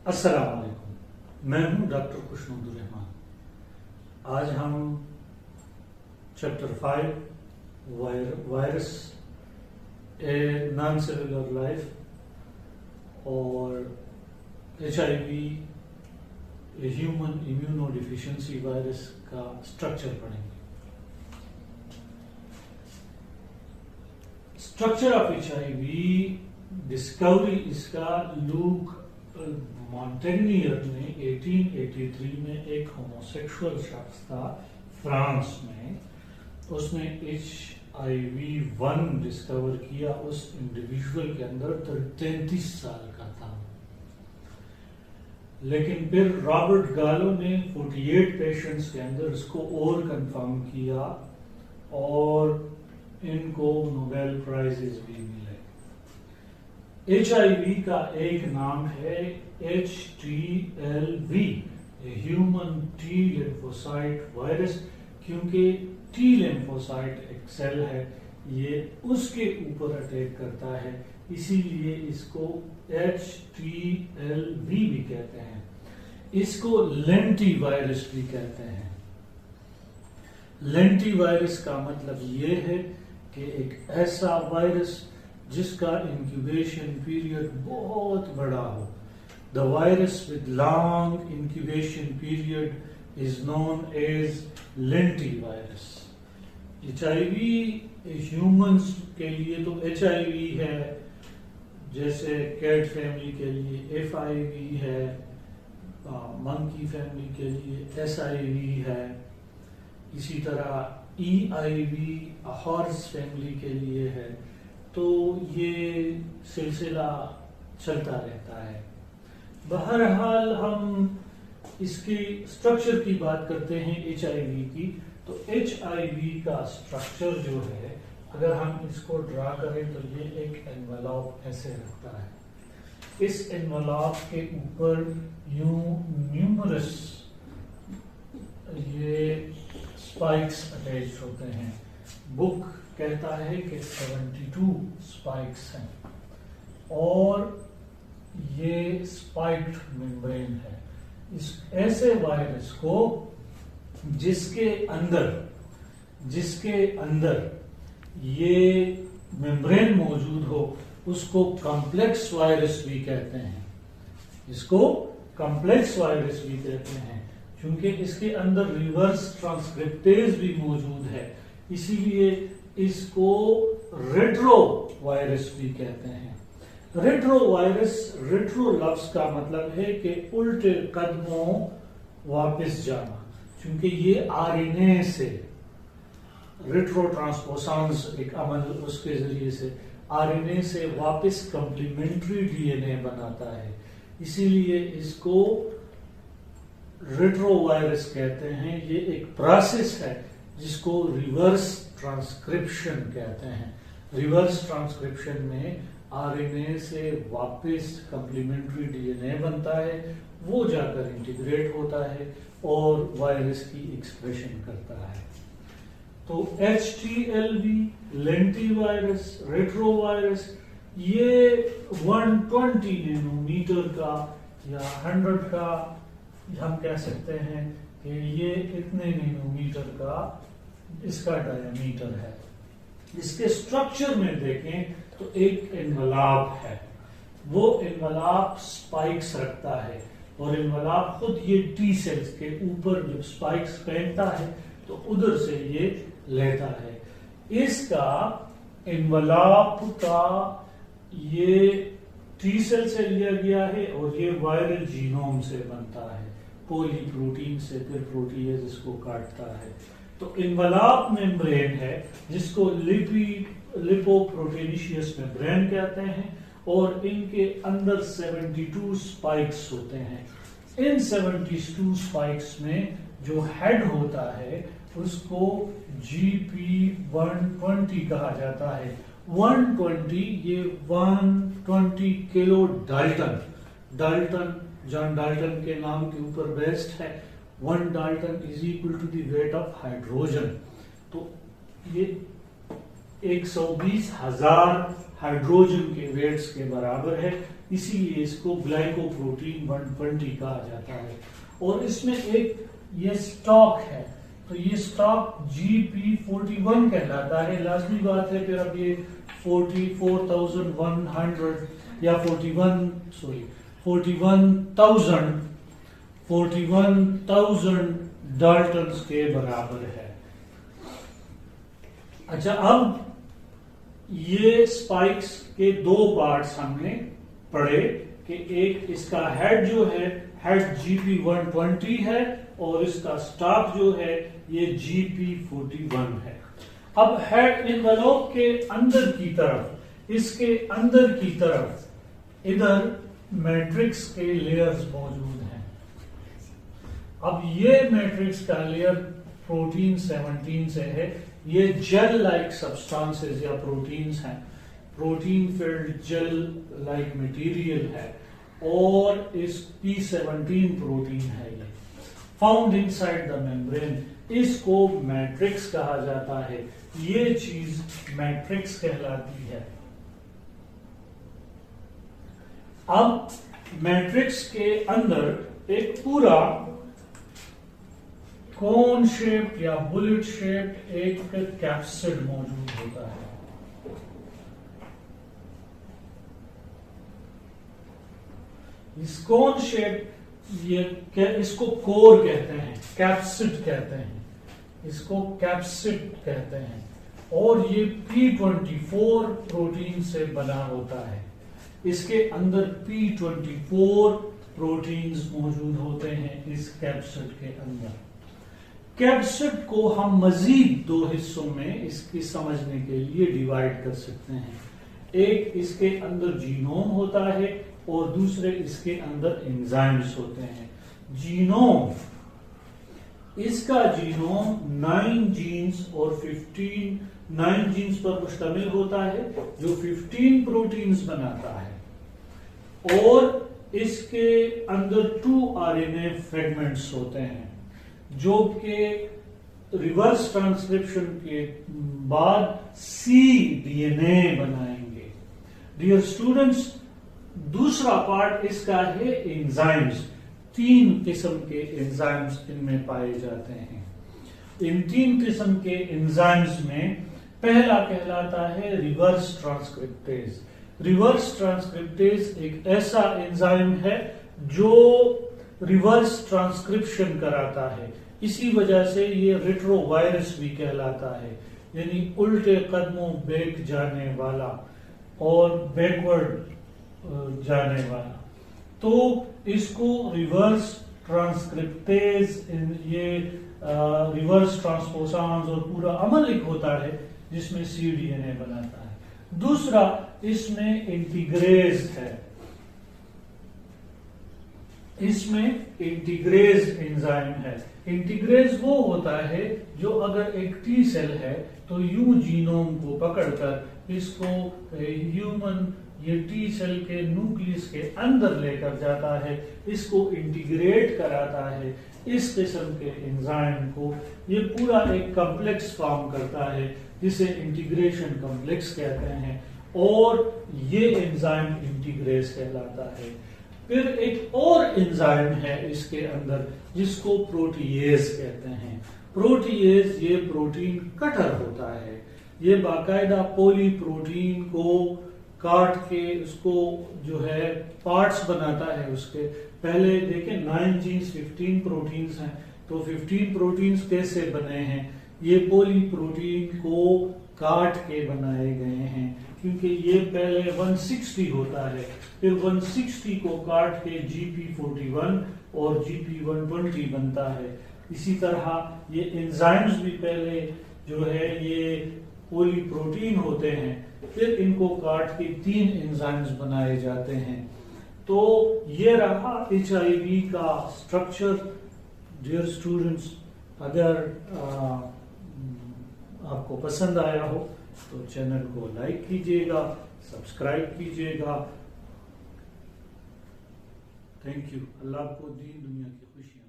अस्सलाम वालेकुम, मैं हूं डॉक्टर खुशनुद रहमान। आज हम chapter 5 virus a non cellular life और HIV ह्यूमन इम्यूनोडिफिशियंसी वायरस का स्ट्रक्चर पढ़ेंगे। स्ट्रक्चर ऑफ HIV डिस्कवरी इसका लूक मॉन्टेग्नियर ने 1883 में एक होमोसेक्सुअल शख्स था फ्रांस में। उसने HIV-1 डिस्कवर किया। उस इंडिविजुअल के अंदर 33 साल का था। लेकिन फिर रॉबर्ट गालो ने 48 पेशेंट्स के अंदर इसको और कंफर्म किया और इनको नोबेल प्राइजेस भी मिले। HIV का एक नाम है HTLV, human T lymphocyte virus, क्योंकि टी लिम्फोसाइट एक सेल है, ये उसके ऊपर अटैक करता है, इसीलिए इसको HTLV भी कहते हैं। इसको लेंटी वायरस भी कहते हैं। लेंटी वायरस का मतलब ये है कि एक ऐसा वायरस जिसका इंक्यूबेशन पीरियड बहुत बड़ा हो। The virus with long incubation period is known as lenti virus. HIV humans के लिए तो HIV है, जैसे कैट फैमिली के लिए FIV है, मंकी फैमिली के लिए SIV है, इसी तरह EIV हॉर्स फैमिली के लिए है। तो ये सिलसिला चलता रहता है। बहरहाल हम इसकी स्ट्रक्चर की बात करते हैं HIV की। तो HIV का स्ट्रक्चर जो है, अगर हम इसको ड्रा करें तो ये एक एनवलप ऐसे रखता है। इस एनवलप के ऊपर यूं न्यूमरस ये स्पाइक्स अटैच होते हैं। बुक कहता है कि 72 स्पाइक्स हैं और ये स्पाइक्ड मेम्ब्रेन है। इस ऐसे वायरस को जिसके अंदर ये मेम्ब्रेन मौजूद हो, उसको कॉम्प्लेक्स वायरस भी कहते हैं। इसको कॉम्प्लेक्स वायरस भी कहते हैं क्योंकि इसके अंदर रिवर्स ट्रांसक्रिप्टेज भी मौजूद है, इसीलिए इसको रेट्रो वायरस भी कहते हैं। रेट्रो वायरस, रेट्रो लफ्ज का मतलब है कि उल्टे कदमों वापस जाना, क्योंकि ये RNA से रेट्रो ट्रांसपोसॉन्स एक अमल, उसके जरिए से RNA से वापस कॉम्प्लीमेंट्री DNA बनाता है, इसीलिए इसको रेट्रो वायरस कहते हैं। ये एक प्रोसेस है जिसको रिवर्स ट्रांसक्रिप्शन कहते हैं। रिवर्स ट्रांसक्रिप्शन में RNA से वापस कॉम्प्लीमेंट्री DNA बनता है, वो जाकर इंटीग्रेट होता है और वायरस की एक्सप्रेशन करता है। तो HTLV, lenti virus, retro virus, ये 120 नैनोमीटर का या 100 का हम कह सकते हैं कि ये इतने नैनोमीटर का इसका डायमीटर है। इसके स्ट्रक्चर में देखें तो एक एनवलप है, वो एनवलप स्पाइक्स रखता है और एनवलप खुद ये T सेल्स के ऊपर जब स्पाइक्स पहनता है तो उधर से ये लेता है। इसका एनवलप का ये T सेल से लिया गया है और ये वायरल जीनोम से बनता है, पॉलीप्रोटीन से, फिर प्रोटीएज इसको काटता है। तो एनवलप मेम्ब्रेन है जिसको लिपोप्रोटीनेशियस मेम्ब्रेन कहते हैं और इनके अंदर 72 स्पाइक्स होते हैं। इन 72 स्पाइक्स में जो हेड होता है उसको GP120 कहा जाता है। 120 ये 120 किलो डाल्टन जॉन डाल्टन के नाम के ऊपर बेस्ड है। 1 dalton is equal to the weight of hydrogen. तो ये 120,000 हाइड्रोजन के वेट्स के बराबर है, इसीलिए इसको ग्लाइकोप्रोटीन 120 कहा जाता है। और इसमें एक ये स्टॉक है, तो ये स्टॉक GP41 कहलाता है। लाजमी बात है फिर अब ये 44,100 या 41,000 डाल्टन्स के बराबर है। अच्छा, अब ये स्पाइक्स के दो पार्ट्स हमने पढ़े कि एक इसका हेड जो है हेड GP120 है और इसका स्टॉक जो है ये GP41 है। अब हेड इनवेलॉप के अंदर की तरफ, इसके अंदर की तरफ इधर मैट्रिक्स के लेयर्स मौजूद हैं। अब ये मैट्रिक्स का लेयर प्रोटीन 17 से है। ये जेल लाइक सब्सटेंसेस या प्रोटीन्स हैं, protein field gel like material है और इस P17 प्रोटीन है ये फाउंड इनसाइड द मेम्ब्रेन। इसको मैट्रिक्स कहा जाता है। ये चीज मैट्रिक्स कहलाती है। अब मैट्रिक्स के अंदर एक पूरा कोन शेप या बुलेट शेप एक कैप्सिड मौजूद होता है। इस कोन शेप इसको कोर कहते हैं, कैप्सिड कहते हैं, इसको कैप्सिड कहते हैं। और ये P24 प्रोटीन से बना होता है। इसके अंदर P24 प्रोटीन्स मौजूद होते हैं इस कैप्सिड के अंदर। कैप्सिड को हम मजीद दो हिस्सों में इसकी समझने के लिए डिवाइड कर सकते हैं। एक इसके अंदर जीनोम होता है और दूसरे इसके अंदर एंजाइम्स होते हैं। जीनोम, इसका जीनोम 9 जीन्स और 9 जीन्स पर मुश्तमिल होता है जो 15 प्रोटीन्स बनाता है। और इसके अंदर 2 RNA फ्रेगमेंट्स होते हैं जो कि रिवर्स ट्रांसक्रिप्शन के बाद cDNA बनाएंगे। डियर स्टूडेंट्स, दूसरा पार्ट इसका है एंजाइम्स। 3 किस्म के एंजाइम्स इनमें पाए जाते हैं। इन 3 किस्म के एंजाइम्स में पहला कहलाता है रिवर्स ट्रांसक्रिप्टेज। रिवर्स ट्रांसक्रिप्टेज एक ऐसा एंजाइम है जो रिवर्स ट्रांसक्रिप्शन कराता है। इसी वजह से ये रेट्रोवायरस भी कहलाता है, यानी उल्टे कदमों बैक जाने वाला और बैकवर्ड जाने वाला। तो इसको रिवर्स ट्रांसक्रिप्टेज, ये रिवर्स ट्रांसपोसांस और पूरा अमल एक होता है जिसमें cDNA बनाता है। दूसरा इसमें इंटीग्रेज है। इसमें इंटीग्रेज एंजाइम है। इंटीग्रेज वो होता है जो अगर एक टी सेल है तो यूं जीनोम को पकड़कर इसको ह्यूमन ये टी सेल के न्यूक्लियस के अंदर लेकर जाता है, इसको इंटीग्रेट कराता है। इस किस्म के एंजाइम को ये पूरा एक कॉम्प्लेक्स फॉर्म करता है जिसे इंटीग्रेशन कॉम्प्लेक्स कहते हैं और ये एंजाइम इंटीग्रेज कहलाता है। फिर एक और एंजाइम है इसके अंदर जिसको प्रोटीएज कहते हैं। प्रोटीएज ये प्रोटीन कटर होता है। ये बाकायदा पोली प्रोटीन को काट के उसको जो है पार्ट्स बनाता है। उसके पहले देखें 9 जीन्स 15 प्रोटीन्स हैं, तो 15 प्रोटीन्स कैसे बने हैं? ये पोली प्रोटीन को काट के बनाए गए हैं, क्योंकि ये पहले 160 होता है, फिर 160 को काट के GP41 और GP120 बनता है। इसी तरह ये एंजाइम्स भी पहले जो है ये पोली प्रोटीन होते हैं, फिर इनको काट के 3 एंजाइम्स बनाए जाते हैं। तो ये रहा HIV का स्ट्रक्चर। डियर स्टूडेंट्स, अगर आपको पसंद आया हो तो चैनल को लाइक कीजिएगा, सब्सक्राइब कीजिएगा। Thank you. अल्लाह आपको दीन दुनिया की खुशियां